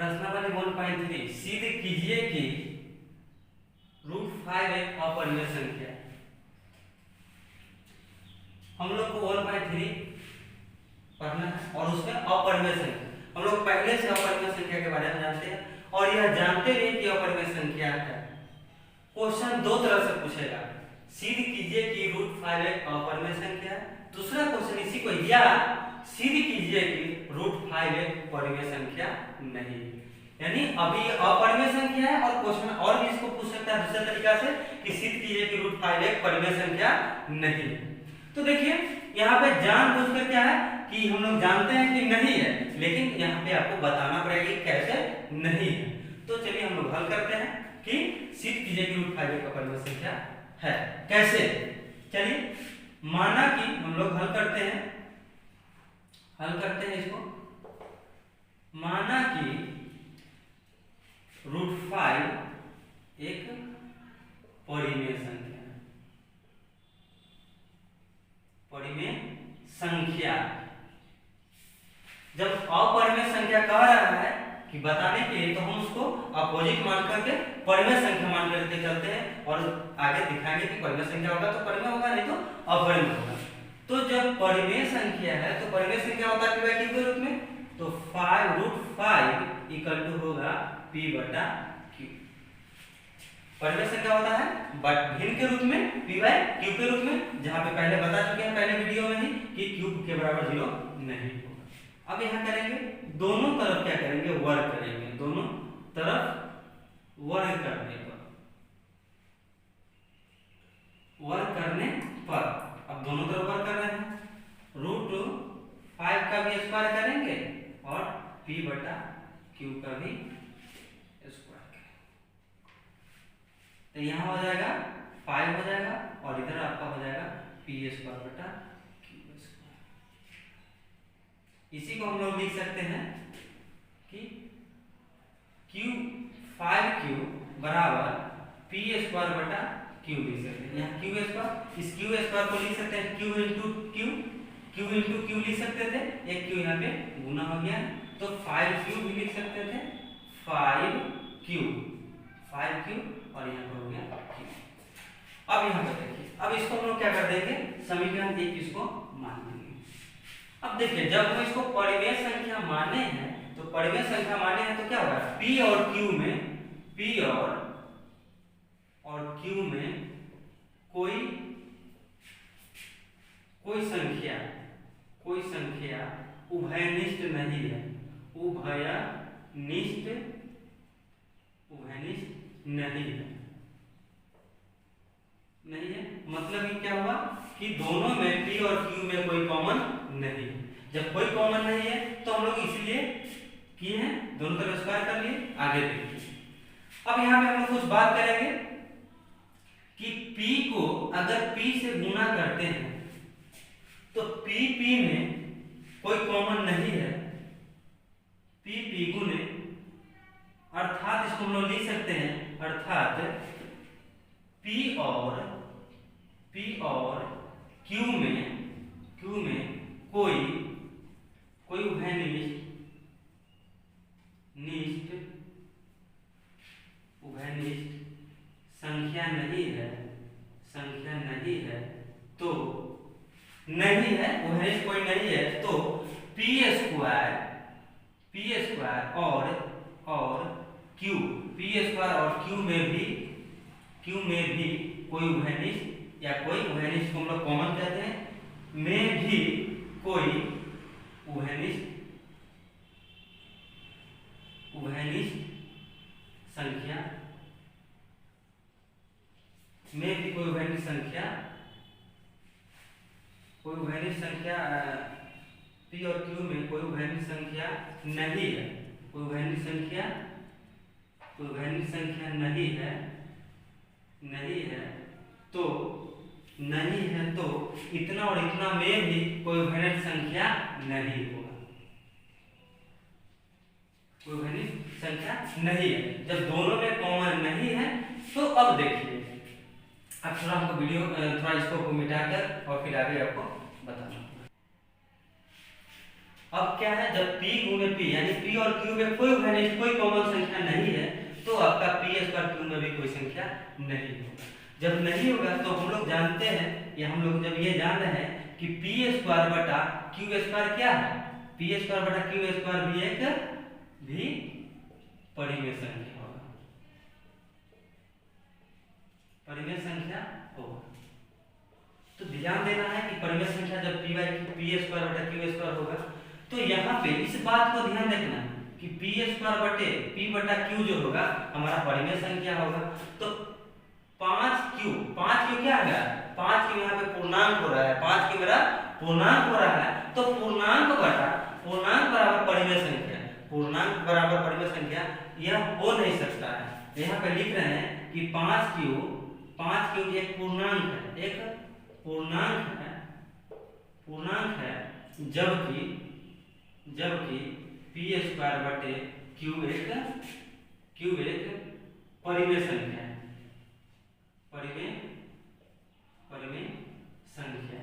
प्रश्नावली 1.3 सिद्ध कीजिए कि √5 एक अपरिमेय संख्या है। हम लोग को 1.3 पढ़ना है और उसमें अपरिमेय संख्या हम लोग पहले से अपरिमेय संख्या के बारे में जानते हैं और यह जानते भी कि अपरिमेय संख्या है। क्वेश्चन दो तरह से पूछेगा, सिद्ध कीजिए कि √5 एक अपरिमेय संख्या है। दूसरा क्वेश्चन इसी को या सिद्ध कीजिए कि √5 एक परिमेय संख्या नहीं। यानी अभी अपरिमेय संख्या है और क्वेश्चन और भी इसको पूछ सकता है दूसरे तरीका से कि सिद्ध कीजिए कि √5 एक परिमेय संख्या नहीं। तो देखिए यहाँ पे जानबूझकर क्या है कि हम लोग जानते हैं कि नहीं है, लेकिन यहाँ पे आपको बताना पड़ेगा कि कैसे नहीं है। तो चलिए हम लोग हल करते हैं कि सिद्ध कीजिए कि √5 एक अपरिमेय संख्या है। कैसे? चलिए माना कि हम लोग हल करते हैं इसको। माना कि √5 एक परिमेय संख्या है। परिमेय संख्या जब अपरिमेय संख्या कह रहा है कि बताने के लिए, तो हम उसको अपोजिट मान करके परिमेय संख्या मान करके चलते हैं और आगे दिखाएंगे कि परिमेय संख्या होगा तो परिमेय होगा, नहीं तो अपरिमेय होगा। तो जब परिमेय संख्या है तो परिमेय संख्या होता है p/q के रूप में, तो √5 इक्वल टू होगा p/q। परिमेय संख्या होता है बट भिन्न के रूप में p/q के रूप में, जहां पे पहले बता चुके हैं पहले वीडियो में ही कि q के बराबर 0 नहीं होगा। अब यहाँ करेंगे दोनों तरफ क्या करेंगे, वर्ग करेंगे। दोनों तरफ वर्ग करने पर अब दोनों तरफ वर्ग कर रहे हैं, √5 का भी स्क्वायर करेंगे और p/q का भी स्क्वायर करेंगे। तो यहाँ हो जाएगा 5 हो जाएगा और इधर आपका हो जाएगा p²/q²। इसी को हम लोग लिख सकते हैं कि 5q बराबर p²/q लिख सकते हैं। यहाँ q², इस q² को लिख सकते हैं q × q लिख सकते थे, एक q यहाँ पे गुना हो गया, तो 5q भी लिख सकते थे 5q और यहाँ पर हो गया q। अब यहाँ पर देखिए, अब इसको हम लोग क्या कर देंगे, समीकरण 1 इसको मान लेंगे। अब देखिए जब हम इसको परिमेय संख्या माने हैं तो परिमेय संख्या माने हैं तो क्या होगा, p और q में कोई संख्या उभयनिष्ठ नहीं है। उभयनिष्ठ नहीं है मतलब कि क्या हुआ कि दोनों में p और q में कोई कॉमन नहीं है। जब कोई कॉमन नहीं है तो हम लोग इसलिए किए हैं, दोनों तरफ स्क्वायर कर लिए। आगे देखिए, अब यहाँ पे हम लोग कुछ बात करेंगे कि p को अगर p से गुना करते हैं तो p में कोई कॉमन नहीं है, p गुने, अर्थात इसको हम लोग लिख सकते हैं, अर्थात p और q में कोई उभयनिष्ठ संख्या नहीं है तो नहीं है, उभयनिष्ठ कोई नहीं है तो p² और q में भी कोई उभयनिष्ठ या कोई उभयनिष्ठ को हम लोग कॉमन कहते हैं, में भी कोई उभयनिष्ठ संख्या p और q में कोई उभयनिष्ठ संख्या नहीं है, कोई उभयनिष्ठ संख्या नहीं है तो इतना और इतना में भी कोई उभयनिष्ठ संख्या नहीं होगा, कोई उभयनिष्ठ संख्या नहीं है। जब दोनों में कॉमन नहीं है तो अब देखिए, अब थोड़ा हमको वीडियो थोड़ा इसको मिटाकर और फिर आगे आपको बताना। अब क्या है, जब p गुणे p यानी p और q में कोई वैल्यू कोई कॉमन संख्या नहीं है तो आपका p स्क्वायर q में भी कोई संख्या नहीं होगा। जब नहीं होगा तो हम लोग जानते हैं, या हम लोग जब ये जान रहे हैं कि p स्क्वायर बटा q स्क्वायर क्या है, p स्क्वायर बटा q स्क्वायर भी एक भी परिमेय संख्या होगा, परिमेय संख्या होगा। तो ध्यान देना है कि परिमेय संख्या जब p स्क्वायर बटा q स्क्वायर होगा तो यहाँ पे इस बात को ध्यान रखना कि p स्क्वायर बटे p बटा q जो होगा हमारा परिमेय संख्या होगा। तो 5q क्या है, 5q यहाँ पे पूर्णांक हो रहा है, 5q मेरा पूर्णांक हो रहा है, तो पूर्णांक बराबर परिमेय संख्या, पूर्णांक बराबर परिमेय संख्या यह हो नहीं सकता है। यहाँ पे लिख रहे हैं कि 5q एक पूर्णांक है जबकि p स्क्वायर बटे q एक परिमेय संख्या है, परिमेय संख्या।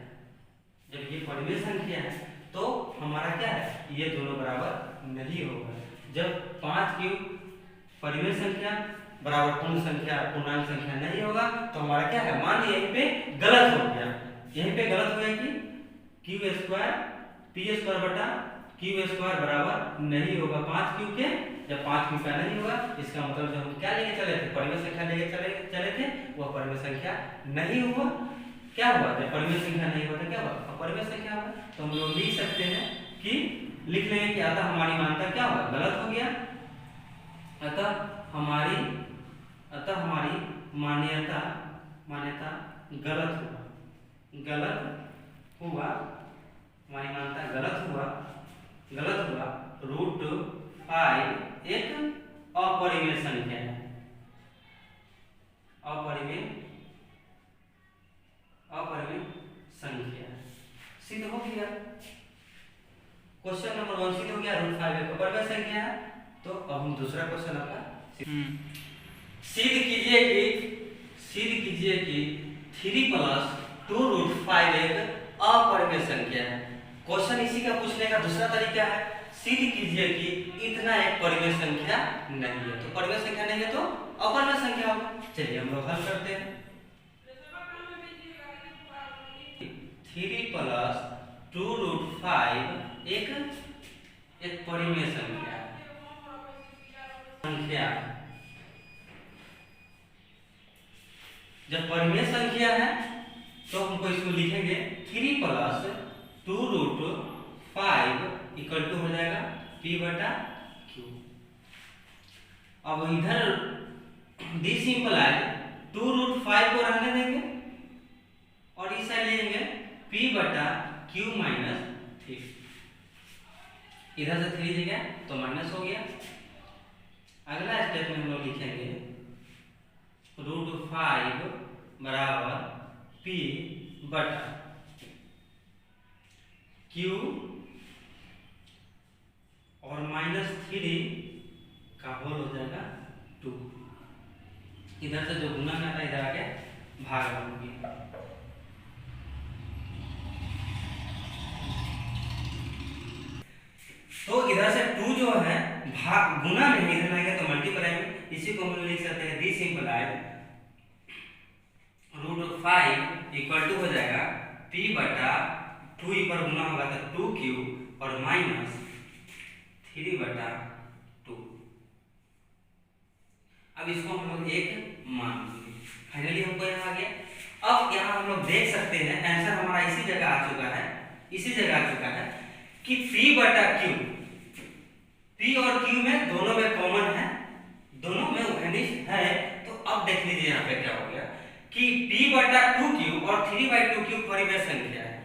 जब ये परिमेय संख्या है तो हमारा क्या है, ये दोनों बराबर नहीं होगा। जब 5q परिमेय संख्या बराबर पूर्ण संख्या पूर्णांक संख्या नहीं होगा तो हमारा क्या है, मान लीजिए यहीं पे गलत हो गया, यहीं पे गलत हो गया कि q स्क्वायर p स्क्वायर बटा q स्क्वायर बराबर नहीं होगा 5q के। जब 5q का नहीं होगा इसका मतलब जो हम क्या लेके चले थे, परिमेय संख्या लेके चले थे, वह परिमेय संख्या नहीं हुआ। क्या हुआ, जब परिमेय संख्या नहीं हुआ तो क्या हुआ, परिमेय संख्या हुआ। तो हम लोग लिख सकते हैं कि लिख लेंगे कि अतः हमारी मान्यता क्या हुआ, गलत हो गया। अतः हमारी मान्यता गलत हुआ, हमारी मान्यता गलत हुआ। रूट 5 एक अपरिमेय संख्या है, अपरिमेय संख्या। सिद्ध हो गया, क्वेश्चन नंबर 1 सिद्ध हो गया, रूट 5 एक अपरिमेय संख्या है। तो अब हम दूसरा क्वेश्चन आपका सिद्ध कीजिए कि 3 + 2 रूट 5 एक अपरिमेय संख्या है। क्वेश्चन इसी का पूछने का दूसरा तरीका है, सिद्ध कीजिए कि इतना एक परिमेय संख्या नहीं है। तो परिमेय संख्या नहीं है तो अपरिमेय संख्या होगा। चलिए हम लोग हल करते हैं। 3 + 2 रूट 5 एक परिमेय संख्या जब परिमेय संख्या है तो हमको इसको लिखेंगे 3 + 2 रूट 5 इक्वल टू हो जाएगा p बटा q। अब इधर दिस इंप्लाइज 2 रूट 5 को रहने देंगे और इस साइड लेंगे p बटा q माइनस 3। इधर से 3 गया तो माइनस हो गया। अगला स्टेप में हम लोग लिखेंगे रूट 5 बराबर p बटा q और -3 का होल हो जाएगा 2। इधर से जो गुना में आता है इधर आके भाग होगी। तो इधर से 2 जो है भाग गुना में, इधर आएगा तो मल्टीप्लाई में। इसी को हम लिख सकते हैं this implies root 5 equal to हो जाएगा p बटा 2 पर गुना होगा तो 2q और -3 बटा 2। अब इसको हम लोग एक मान लेंगे। फाइनली हमको यहाँ आ गया। अब यहाँ हम लोग देख सकते हैं आंसर हमारा इसी जगह आ चुका है कि p बटा q, p और q में दोनों में कॉमन है, दोनों में वैनिश है। तो अब देख लीजिए यहाँ पे क्या हो गया कि p बटा 2q और 3/2q परिमेय संख्या है।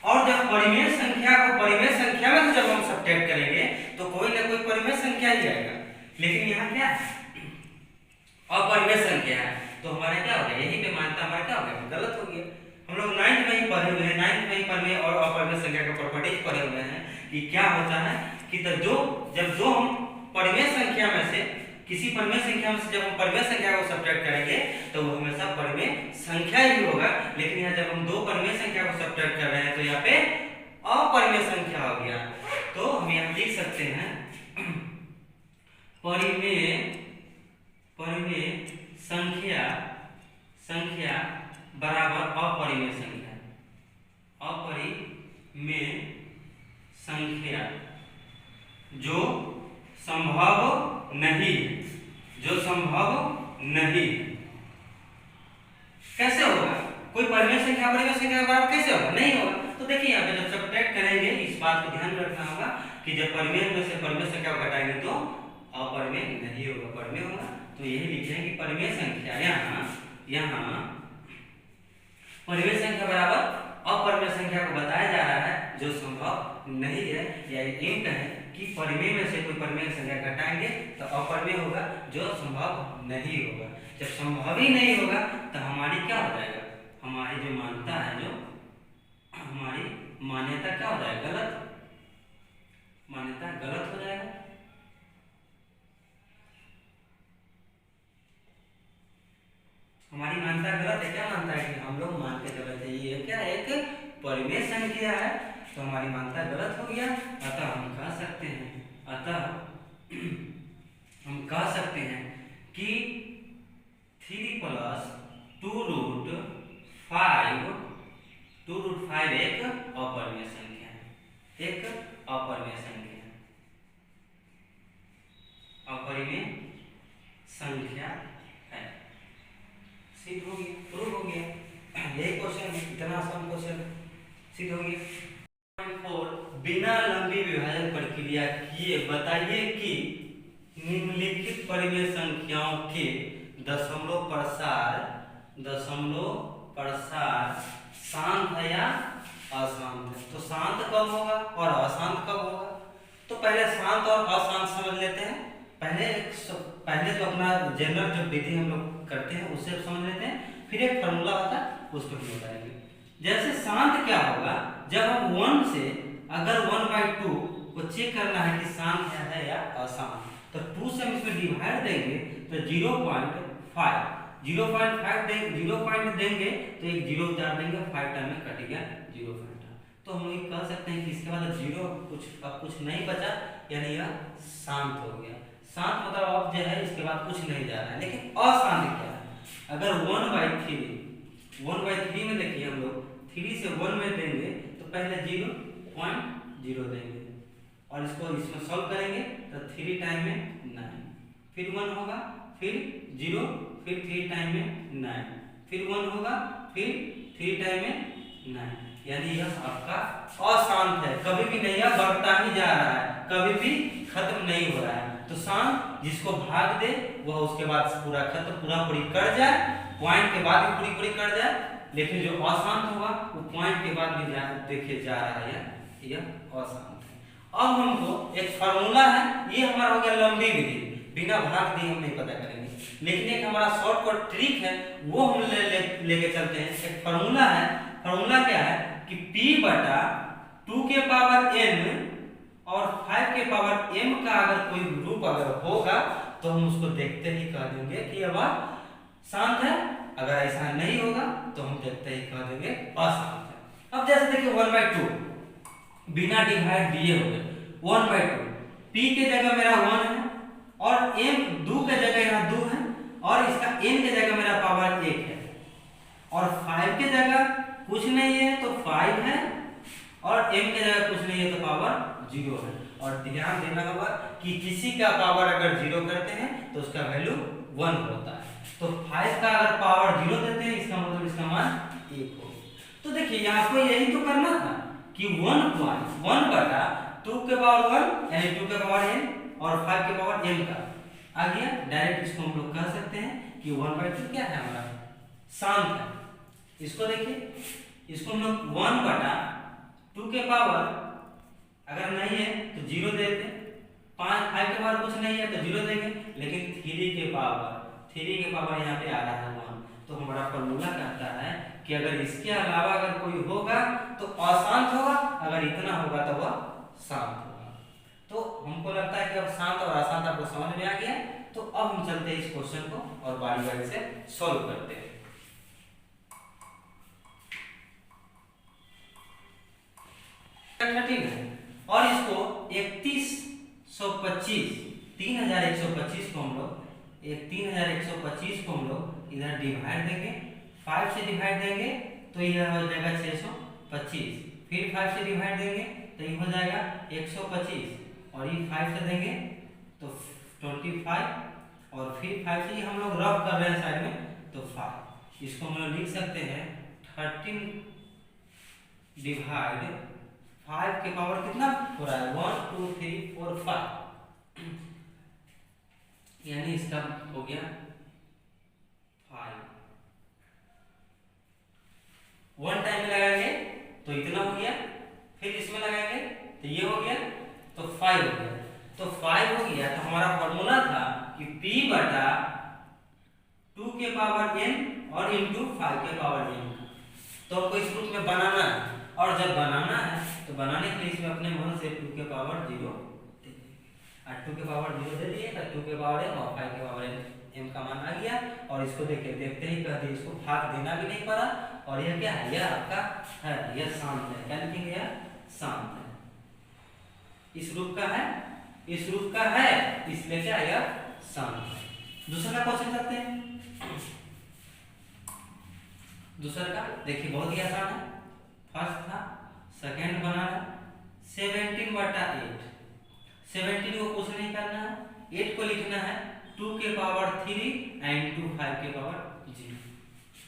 और जब परिमेय संख्या को परिमेय संख्या में जब हम सब्ट्रैक्ट करेंगे तो कोई ना कोई परिमेय संख्या ही आएगा। लेकिन यहाँ क्या है, अपरिमेय संख्या है। तो हमारा क्या हो गया, यही पे मानता हमारा क्या हो गया, गलत हो गया। हम लोग 9th में ही पढ़े हुए हैं, 9th में ही परिमेय और अपरिमेय संख्या का प्रॉपर्टीज पढ़े हुए हैं कि क्या होता है कि जब हम परिमेय संख्या में से किसी परिमेय संख्या में से जब हम परिमेय संख्या को सब्ट्रैक्ट करेंगे तो वो हमेशा परिमेय संख्या ही होगा। लेकिन यहाँ जब हम 2 परिमेय संख्या को सब्ट्रैक्ट कर रहे हैं तो यहाँ पे अपरिमेय संख्या हो गया। तो हम यहाँ लिख सकते हैं परिमेय संख्या बराबर अपरिमेय संख्या। अपरिमेय संख्या जो संभव नहीं कैसे होगा? कोई परिमेय संख्या अपरिमेय संख्या के बराबर कैसे होगा? नहीं होगा। तो देखिए यहाँ पे जब सब्ट्रैक्ट करेंगे इस बात को ध्यान में रखना होगा कि जब परिमेय में से परिमेय संख्या को घटाएंगे तो अपरिमेय नहीं होगा, परिमेय होगा। तो यही लिखे हैं कि परिमेय संख्या यहाँ परिमेय संख्या बराबर अपरिमेय संख्या को बताया जा रहा है जो संभव नहीं है, या यूं कहें कि परिमेय में से कोई परिमेय संख्या घटाएंगे तो अपरिमेय होगा जो संभव नहीं होगा। जब संभव ही नहीं होगा तो हमारी क्या हो जाएगा? हमारी जो मान्यता है, जो हमारी मान्यता क्या हो जाएगा? गलत। मान्यता गलत हो जाएगा। हमारी मान्यता गलत है। क्या मानता है कि हम लोग मानते गलत है? ये क्या एक परिमेय संख्या है तो हमारी मान्यता गलत हो गया। अतः हम कह सकते हैं कि 3 + 2√5 एक अपरिमेय संख्या है। एक अपरिमेय संख्या है। सिद्ध हो गया, प्रूव हो गया। यही क्वेश्चन है, इतना आसान क्वेश्चन सिद्ध हो गया। 4 बिना लंबी विभाजन प्रक्रिया किए बताइए कि निम्नलिखित परिमेय संख्याओं के दशमलव प्रसार शांत है या अशांत है। तो शांत कब होगा और अशांत कब होगा? तो पहले शांत और अशांत समझ लेते हैं। पहले तो अपना जनरल जो विधि हम लोग करते हैं उससे समझ लेते हैं, फिर एक फार्मूला होता है उसको भी बताएंगे। जैसे शांत क्या होगा? जब हम 1 से अगर 1/2 को चेक करना है कि शांत है या अशांत, तो 2 से हम इसमें डिवाइड देंगे तो 0.5 देंगे तो एक 0 उतार देंगे, 5 टाइम में कट गया 0 5। तो हम लोग कह सकते हैं कि इसके बाद 0 कुछ नहीं बचा, यानी यह शांत हो गया। शांत मतलब अब जो है इसके बाद कुछ नहीं जा रहा है। लेकिन अशांत क्या है? अगर 1/3 में देखिए हम लोग 3 से 1 में देंगे तो पहले 0.0 देंगे और इसमें सॉल्व करेंगे तो 3 टाइम में 9, फिर 1 होगा, फिर 0, फिर 3 टाइम में 9, फिर 1 होगा, फिर 3 टाइम में 9। यानी यह आपका अशांत है, कभी भी नहीं, यह बढ़ता ही जा रहा है, कभी भी खत्म नहीं हो रहा है। तो शांत जिसको भाग दे वह उसके बाद पूरा पूरी कट जाए, पॉइंट के बाद भी पूरी कट जाए। लेकिन जो अशांत होगा वो पॉइंट के बाद भी देखिए जा रहा है, यह अशांत है। अब हमको एक फार्मूला है, ये हमारा हो गया लंबी विधि, बिना भाग दिए हम नहीं पता करेंगे। लेकिन एक हमारा शॉर्टकट ट्रिक है वो हम लेके चलते हैं। एक फार्मूला है, फार्मूला क्या है कि P/2 के पावर n और 5 के पावर m का अगर कोई रूप अगर होगा तो हम उसको देखते ही कह देंगे कि यह शांत है। अगर ऐसा नहीं होगा तो हम देखते ही कह देंगे अशांत है। अब जैसे देखिए 1/2 बिना डिवाइड दिए हो गए 1/2, p के जगह मेरा 1 है और m 2 के जगह यहाँ 2 है और इसका n के जगह मेरा पावर 1 है और 5 के जगह कुछ नहीं है तो 5 है और m के जगह कुछ नहीं है तो पावर 0 है। और ध्यान देना होगा कि किसी का पावर अगर 0 करते हैं तो उसका वैल्यू 1 होता है। तो 5 का अगर पावर 0 देते हैं इसका मतलब इसका मान 1 हो। तो देखिए यहाँ को यही तो करना था कि 1/2 के पावर 1 यानी 2 के पावर n और 5 के पावर m का आ गया। डायरेक्ट इसको हम लोग कह सकते हैं कि 1/2 क्या है हमारा? शांत है। इसको देखिए, इसको हम लोग 1/2 के पावर अगर नहीं है तो 0 देते, 5 के पावर कुछ नहीं है तो 0 देंगे, लेकिन 3 के पावर यहाँ पे आ रहा है 1। तो हमारा फॉर्मूला कहता है कि अगर इसके अलावा अगर कोई होगा तो अशांत होगा, अगर इतना होगा तो वह शांत होगा। तो हमको लगता है कि अब शांत और अशांत आपको समझ में आ गया। तो अब हम चलते हैं इस क्वेश्चन को और बारी बारी से सॉल्व करते हैं। कठिन है और इसको 3125 को हम लोग 3125 को हम लोग इधर डिवाइड देंगे, 5 से डिवाइड देंगे तो यह हो जाएगा 625, फिर 5 से डिवाइड देंगे तो ये हो जाएगा 125 और ये 5 से देंगे तो 25 और फिर 5 से हम लोग रफ कर रहे हैं साइड में तो 5। इसको हम लोग लिख सकते हैं 13 डिवाइड 5 के पावर कितना हो रहा है 1 2 3 4 5, यानी इसका हो गया 5। 1 टाइम में लगाएंगे तो इतना हो गया, फिर इसमें लगाएंगे तो ये हो गया तो 5 हो गया। तो 5 हो गया तो हमारा फॉर्मूला था कि P बटा 2 के पावर n और इंटू 5 के पावर n। तो हमको इस रूप में बनाना है, और जब बनाना है तो बनाने के लिए इसमें अपने मन से 2 के पावर 0 दे दिए, 2 के पावर 0 दे दिए तो 2 के पावर m और 5 के पावर m का मान आ गया। और इसको देखते ही कह दिए, इसको भाग देना भी नहीं पड़ा। और यह क्या है, यह आपका है, यह शांत है, क्या लिखेंगे, यह शांत है, इस रूप का है, इस रूप का है, इसलिए क्या यह शांत है। दूसरा क्वेश्चन करते हैं। दूसरा का देखिए बहुत ही आसान है, फर्स्ट था, सेकंड बना है 17 बटा 8। 17 को कुछ नहीं करना है, 8 को लिखना है 2 के पावर 3 एंड 2 5 के पावर 0।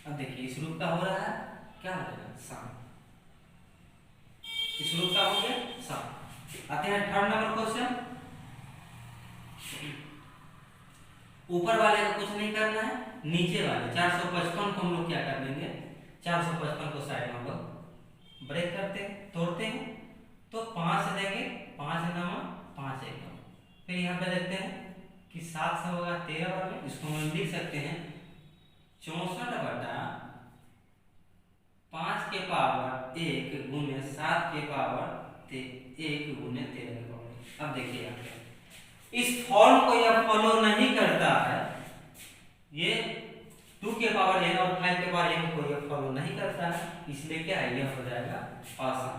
अब देखिए इस रूप का हो रहा है, क्या हो जाएगा शांत, इस रूप का हो गया शांत। आते हैं थर्ड नंबर क्वेश्चन। ऊपर वाले को कुछ नहीं करना है, नीचे वाले 455 को हम लोग क्या कर लेंगे, 455 को साइड में हम लोग ब्रेक करते हैं, तोड़ते हैं तो 5 से देंगे, 5 9 5 1। फिर यहाँ पे देखते हैं कि 7 से होगा 13 बार, इसको हम लिख सकते हैं 64 बटा 5 के पावर 1 गुने 7 के पावर 1 गुने 13 के पावर। अब देखिए यहाँ पे इस फॉर्म को यह फॉलो नहीं करता है, ये 2 के पावर n और 5 के पावर n को यह फॉलो नहीं करता है, इसलिए क्या है, यह हो जाएगा आसान।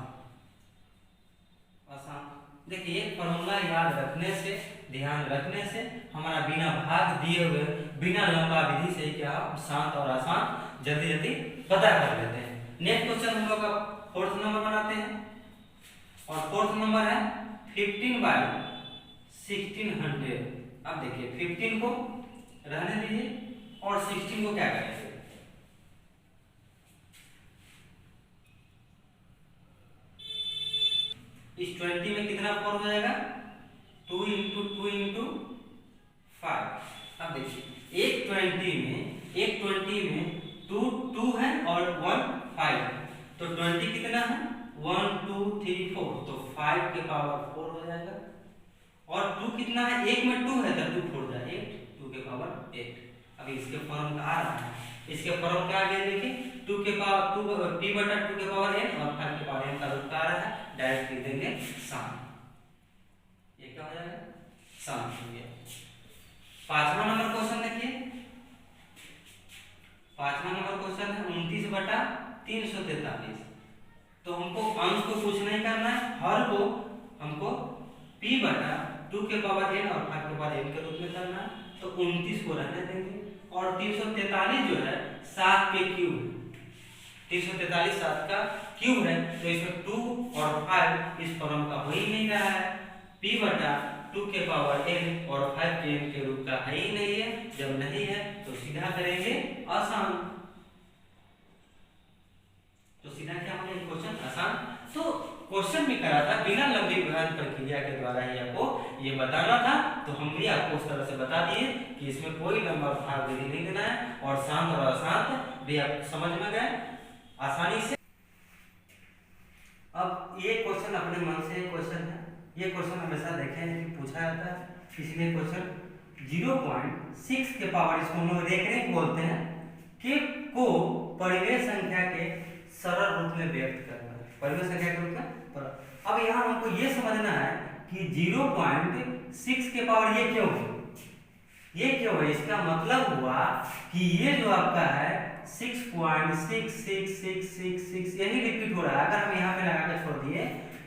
आसान देखिए एक फॉर्मूला याद रखने से, ध्यान रखने से हमारा बिना भाग दिए हुए, बिना लंबा विधि से क्या शांत और आसान जल्दी जल्दी पता कर लेते हैं। नेक्स्ट क्वेश्चन हम लोग का फोर्थ नंबर बनाते हैं, और फोर्थ नंबर है 15 बाई 1600। अब देखिए 15 को रहने दीजिए और 16 को क्या करेंगे, इस 20 में कितना 4 हो जाएगा, 2 इंटू 2 इंटू 5। अब देखिए एक 20 में 2 है और 1 5 है, तो 20 कितना है 1 2 3 4, तो 5 के पावर 4 हो जाएगा। और 2 कितना है, एक में 2 है तो 2 4 जाए 8, 2 के पावर 8। अभी इसके फॉर्म का आ रहा है, इसके फॉर्म क्या आ गया देखिए 2 के पावर 2 p बटा 2 के पावर n और 5 के पावर n का रूप आ रहा है, डायरेक्ट लिख देंगे शांत। ये क्या हो जाएगा, शांत हो गया। पांचवा नंबर क्वेश्चन देखिए, पांचवा नंबर क्वेश्चन है 29 बटा 343। तो हमको अंश को कुछ नहीं करना है, हर को हमको p बटा 2 के पावर n और 5 के पावर n के रूप में करना है, तो 29 को रहने देंगे। और 343 जो है 7 के क्यूब, 343 7 का क्यूब है, तो इसमें 2 और 5 इस फॉर्म का हो ही नहीं रहा है, p बटा 2 के पावर n और 5 के n के रूप का है ही नहीं है। जब नहीं है तो सीधा करेंगे आसान, तो सीधा क्या हो गया क्वेश्चन आसान। तो क्वेश्चन भी करा था बिना लंबी विभाजन प्रक्रिया के द्वारा ही आपको ये बताना था, तो हम भी आपको उस तरह से बता दिए कि इसमें कोई लंबा भाग विधि नहीं देना है, और शांत और अशांत भी आप समझ में गए आसानी से। अब ये क्वेश्चन अपने मन से क्वेश्चन है, ये क्वेश्चन हमेशा देखे हैं कि पूछा जाता है, इसलिए क्वेश्चन 0.6 के पावर, इसको हम लोग रेखरेख बोलते हैं, के को परिमेय संख्या के सरल रूप में व्यक्त करना है, परिमेय संख्या के रूप में। अब यहाँ हमको ये समझना है कि 0.6 के पावर ये क्यों है, ये क्यों है, इसका मतलब हुआ कि ये जो आपका है 6.666666 यही रिपीट हो रहा है। अगर हम यहाँ पे लगा कर छोड़ दिए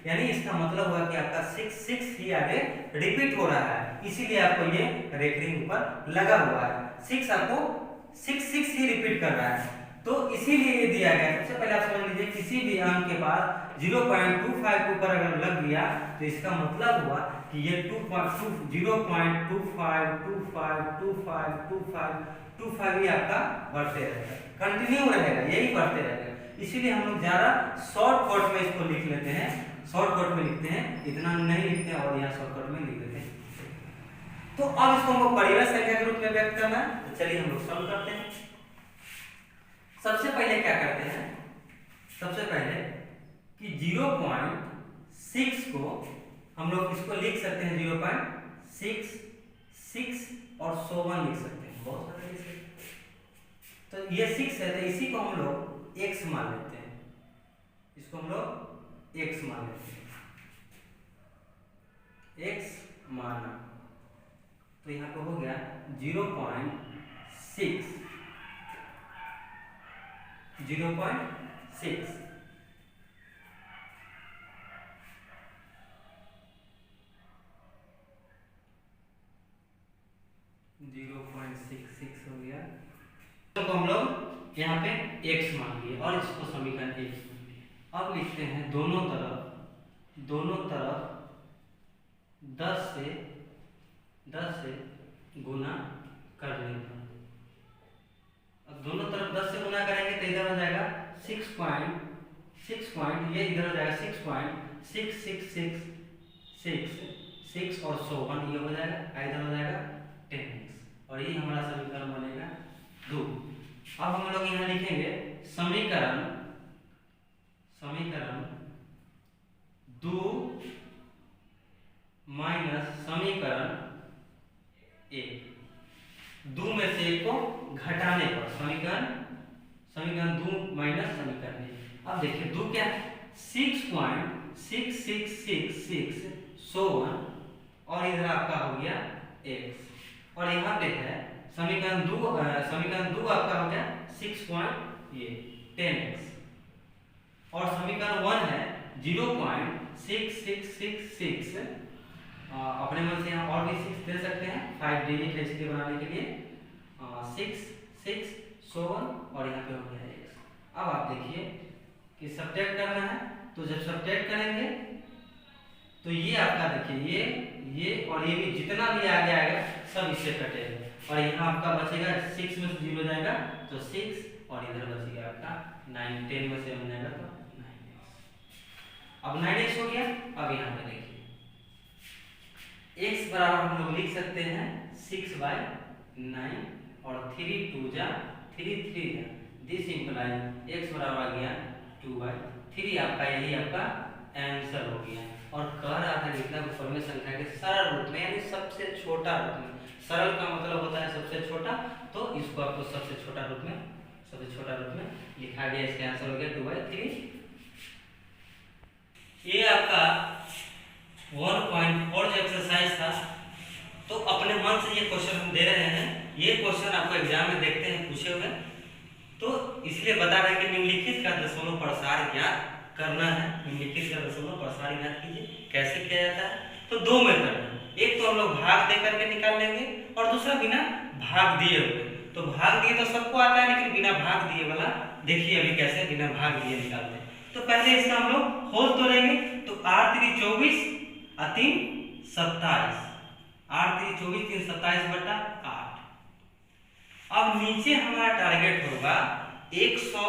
यानी इसका मतलब हुआ कि आपका 6 ही आगे रिपीट हो रहा है, इसीलिए आपको ये रेकरिंग ऊपर लगा हुआ है। 6 आपको 6 ही रिपीट कर रहा है, तो इसीलिए ये दिया गया। सबसे पहले आप समझ लीजिए, किसी भी अंक के पास 0.25 के ऊपर अगर लग गया तो इसका मतलब हुआ कि ये 0.25 ही आपका बढ़ते रहेगा, कंटिन्यू रहेगा, यही बढ़ते रहेगा। इसीलिए हम लोग ज़्यादा शॉर्टकट में इसको लिख लेते हैं, शॉर्टकट में लिखते हैं, इतना नहीं लिखते हैं और यहाँ शॉर्टकट में लिख देते हैं। तो अब इसको हमको परिमेय संख्या के रूप में व्यक्त करना है, तो चलिए हम लोग सॉल्व करते हैं। सबसे पहले क्या करते हैं, सबसे पहले कि 0.6 को हम लोग इसको लिख सकते हैं 0.6, 6 और 100 लिख सकते हैं, बहुत सारे लिख सकते हैं। तो ये 6 है, तो इसी को हम लोग x मान लेते हैं, इसको हम लोग x मान लेते हैं, x माना, तो यहाँ पे हो गया 0.6, 0.6 0.66 हो गया। तो हम लोग यहाँ पे x मान लिए और इसको समीकरण x मान लिए। अब लिखते हैं दोनों तरफ 10 से गुना करने पर। अब दोनों तरफ 10 से गुना करेंगे तो इधर हो जाएगा 6 ये इधर हो जाएगा 6.6666 और 100 ये हो जाएगा, इधर हो जाएगा 10x और ये हमारा समीकरण बनेगा 2। अब हम लोग यहाँ लिखेंगे समीकरण 2 माइनस समीकरण 1, 2 में से 1 को घटाने पर समीकरण 2 माइनस समीकरण 1। अब देखिए 2 क्या है, 6.6666 और इधर आपका हो गया x और यहाँ पे है समीकरण 2 आपका हो गया 10x और समीकरण 1 है 0.6666 अपने मन से यहाँ और भी 6 दे सकते हैं, 5 डिजिट है इसके बनाने के लिए, 6 और यहाँ पे हो गया x। अब आप देखिए कि सब्ट्रैक्ट करना है, तो जब सब्ट्रैक्ट करेंगे तो ये आपका देखिए ये और ये भी जितना भी आगे आएगा सब इससे कटेगा और यहाँ आपका बचेगा 6 में से 0 जाएगा तो 6 और इधर बचेगा आपका 9, 10 में से 1 जाएगा तो 9x। अब 9x हो गया। अब यहाँ पे देखिए x बराबर हम लोग लिख सकते हैं 6/9 और 3 2 जा 3 3 जा, दिस इंप्लाइज x बराबर आ गया 2/3। आपका यही आपका आंसर हो गया और कह रहा था कितना परिमेय संख्या के सरल रूप में, यानी सबसे छोटा रूप में। सरल का मतलब होता है सबसे छोटा, तो इसको आपको सबसे छोटा रूप में लिखा गया। इसका आंसर हो गया 2/3। ये आपका 1.4 जो एक्सरसाइज था, तो अपने मन से ये क्वेश्चन हम दे रहे हैं। ये क्वेश्चन आपको एग्जाम में देखते हैं पूछे हुए, तो इसलिए बता रहे हैं कि निम्नलिखित का दशमलव प्रसार ज्ञात करना है। निम्नलिखित का दशमलव प्रसार ज्ञात कीजिए। कैसे किया जाता है, तो 2 में करना है। एक तो हम लोग भाग दे करके निकाल लेंगे और दूसरा बिना भाग दिए हुए। तो भाग दिए तो सबको आता है, लेकिन बिना भाग दिए वाला देखिए अभी कैसे बिना भाग दिए निकालते हैं। तो पहले इसका हम लोग होल तोड़ेंगे, तो 8 3 24 और 3 27, 8 3 24 3 27 बटा 8। अब नीचे हमारा टारगेट होगा 100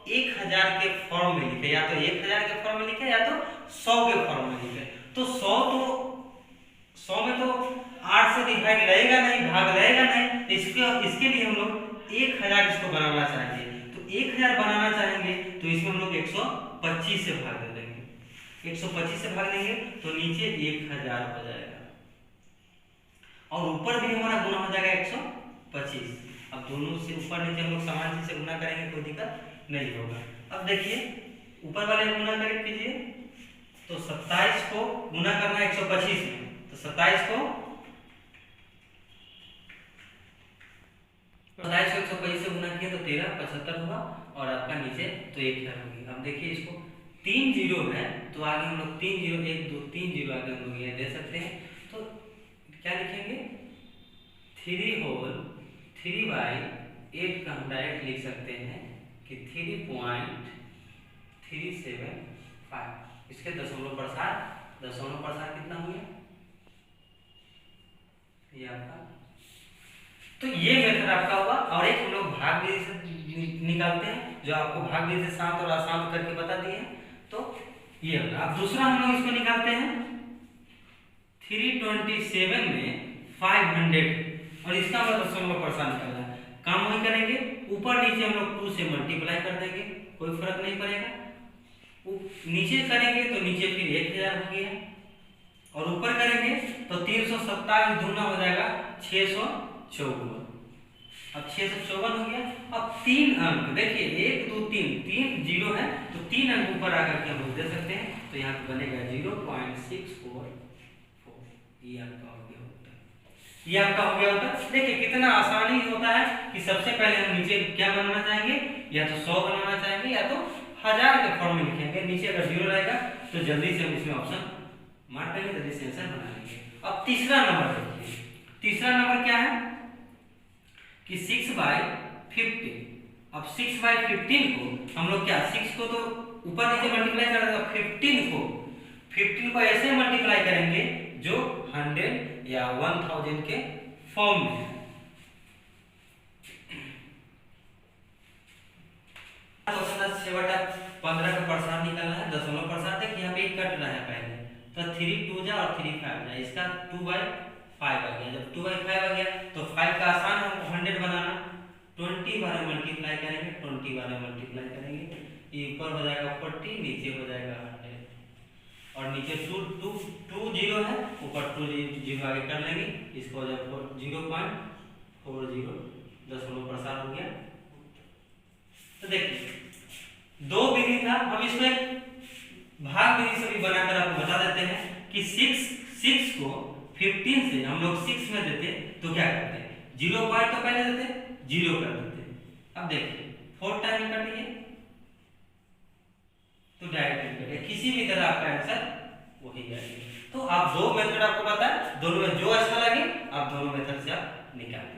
1000 के फॉर्म में लिखे, या तो 1000 के फॉर्म में लिखे या तो 100 के फॉर्म में लिखे। तो 100 में तो 8 से डिवाइड रहेगा नहीं, भाग रहेगा नहीं, इसके लिए हम लोग 1000 इसको बनाना चाहेंगे। तो 1000 बनाना चाहेंगे तो इसमें हम लोग 125 से भाग दे देंगे। 125 से भाग देंगे तो नीचे 1000 हो जाएगा और ऊपर भी हमारा गुना हो जाएगा 125। अब दोनों से ऊपर नीचे हम लोग समान चीज से गुना करेंगे, कोई दिक्कत नहीं होगा। अब देखिए ऊपर वाले गुना करके कीजिए, तो 27 को गुना करना है 125 में, तो 27 को 125 से गुना किया तो 13 75 हुआ और आपका नीचे तो 1000 होगी। अब देखिए इसको 3 0 है तो आगे हम लोग 3 जीरो 1 2 3 जीरो आगे हम लोग ये दे सकते हैं। तो क्या लिखेंगे 3 होल 3/8 का हम डायरेक्ट लिख सकते हैं कि 3.375। इसके दशमलव प्रसार कितना हो गया ये आपका। तो ये मेथड आपका हुआ। और एक हम लोग भाग विधि से निकालते हैं, जो आपको भाग विधि से शांत और अशांत करके बता दिए हैं। तो ये होगा। अब दूसरा हम लोग इसको निकालते हैं 327 में 500 और इसका मतलब दशमलव प्रसार निकालना है। काम वही करेंगे, ऊपर नीचे हम लोग 2 से मल्टीप्लाई कर देंगे, कोई फर्क नहीं पड़ेगा। नीचे करेंगे तो नीचे फिर 1000 हो गया और ऊपर करेंगे तो 327 दूना हो जाएगा 654। अब 654 हो गया। अब 3 अंक देखिए 1 2 3 जीरो है तो 3 अंक ऊपर आकर के हम लोग दे सकते हैं। तो यहाँ पे बनेगा 0.644। ये आपका हो गया उत्तर। ये आपका हो गया उत्तर। देखिए कितना आसानी होता है कि सबसे पहले हम नीचे क्या बनाना चाहेंगे, या तो 100 बनाना चाहेंगे या तो 1000 के फॉर्म में लिखेंगे। नीचे अगर जीरो रहेगा तो जल्दी से हम इसमें ऑप्शन मार देंगे, जल्दी से आंसर बना लेंगे। अब तीसरा नंबर देखिए, तीसरा नंबर क्या है कि 6/15। अब 6/15 को हम लोग क्या 6 को तो ऊपर नीचे मल्टीप्लाई कर देंगे, 15 को ऐसे मल्टीप्लाई करेंगे जो 100 या 1000 के फॉर्म में है। तो 6/15 का प्रसार निकालना है, दशमलव प्रसार। देखिए यहाँ पे कट रहा है पहले, तो 3 2 जा और 3 5 जा, इसका 2/5 आ गया। जब 2/5 आ गया तो 5 का आसान है 100 बनाना, 20 बार मल्टीप्लाई करेंगे, 20 बार मल्टीप्लाई करेंगे, ये ऊपर हो जाएगा 40, नीचे हो जाएगा 100 और नीचे 2 जीरो है, ऊपर 2 जीरो आगे कर लेंगे, इसको हो जाएगा 0.40 दशमलव प्रसार हो गया। तो देखिए 2 विधि था, हम इसको एक भाग विधि से भी बनाकर आपको बता देते हैं कि 6 को 15 से हम लोग 6 में देते तो क्या करते हैं, 0 पॉइंट तो पहले देते, 0 कर देते। अब देखिए 4 टाइम कटिए तो डायरेक्ट कटिए, किसी भी तरह आपका आंसर वही आएगा। तो आप 2 मेथड आपको पता है, दोनों में जो अच्छा लगे आप दोनों मेथड से आप निकालें।